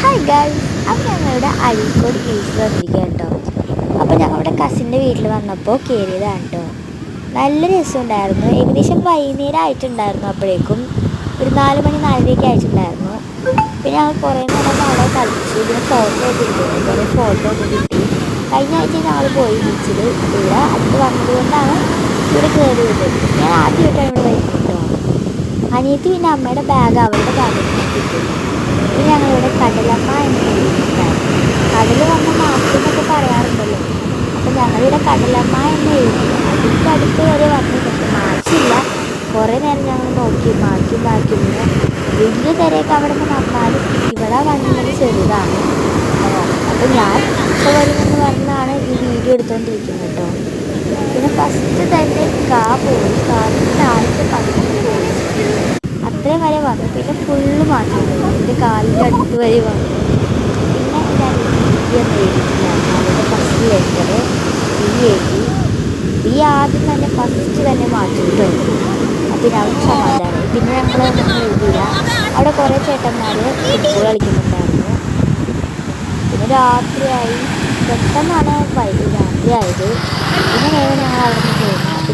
Hi guys, അപ്പോൾ ഞങ്ങളുടെ അഴീക്കോട് ബീച്ചിൽ വന്നിരിക്കുകയാണ് കേട്ടോ. അപ്പോൾ ഞങ്ങളുടെ കസിൻ്റെ വീട്ടിൽ വന്നപ്പോൾ കയറിയതാണ് കേട്ടോ. നല്ല രസമുണ്ടായിരുന്നു. ഏകദേശം വൈകുന്നേരം ആയിട്ടുണ്ടായിരുന്നു. അപ്പോഴേക്കും ഒരു 4 മണി 4:30 ആയിട്ടുണ്ടായിരുന്നു. പിന്നെ ഞങ്ങൾ കുറേ നേരം അവിടെ കളിച്ചു. പിന്നെ ഫോട്ടോ ഒക്കെ എടുത്തു. കുറേ ഫോട്ടോ ഒക്കെ കിട്ടി. കഴിഞ്ഞ ആഴ്ച ഞങ്ങൾ പോയി ബീച്ചിൽ. ഇവിടെ അടുത്ത് വന്നതുകൊണ്ടാണ് ഇവിടെ കയറിയത്. ഞാൻ ആദ്യമായിട്ടാണ് ഇവിടെ വരുന്നത് കേട്ടോ. അനിയത്തി പിന്നെ അമ്മയുടെ ബാഗ് അവരുടെ ബാഗിൽ കിട്ടി. പിന്നെ ഞങ്ങളിവിടെ കടലമ്മ എന്ന് എഴുതിയിട്ടുണ്ടായിരുന്നു. കടൽ വന്ന മാർച്ച് എന്നൊക്കെ പറയാറുണ്ടല്ലോ. അപ്പം ഞങ്ങളിവിടെ കടലമ്മ എന്ന് എഴുതി. അതിൻ്റെ അടുത്ത് വരെ വന്നു. പക്ഷെ മാർച്ചില്ല. കുറേ നേരം ഞങ്ങൾ നോക്കി മാർച്ചും പിന്നെ വലിയ തിരയൊക്കെ അവിടെ നിന്ന് വന്നാലും ഇവിടെ വന്നത് ചെറുതാണ്. അപ്പം ഞാൻ ഇപ്പോൾ വരുമെന്ന് പറഞ്ഞാണ് ഈ വീഡിയോ എടുത്തുകൊണ്ടിരിക്കുന്നത് കേട്ടോ. പിന്നെ ഫസ്റ്റ് തന്നെ പോയി കാറിൻ്റെ താഴത്തെ പകുതി പോയി അത്രയും വരെ വന്നു. പിന്നെ ഫുള്ള് മാറ്റിയിട്ടുണ്ട്. എൻ്റെ കാലിൻ്റെ അടുത്ത് വരെ വന്നു. പിന്നെ ഞാൻ ബി എന്ന് എഴുതിയിട്ടില്ലായിരുന്നു. അതിൻ്റെ ഫസ്റ്റ് ലെറ്റർ ബി എഴുതി. ബി ആദ്യം തന്നെ ഫസ്റ്റ് തന്നെ മാറ്റിയിട്ടുണ്ട്. പിന്നെ അവർക്ക് സമാധാനമായി. പിന്നെ ഞങ്ങളൊന്നും എഴുതിയില്ല. അവിടെ കുറേ ചേട്ടന്മാർ ഫുട്ബോൾ കളിക്കുന്നുണ്ടായിരുന്നു. പിന്നെ രാത്രിയായി. പെട്ടെന്നാണ് രാത്രിയായത്. പിന്നെ നേരെ ഞങ്ങൾ അവിടെ നിന്ന് പോകുന്നു. അപ്പോൾ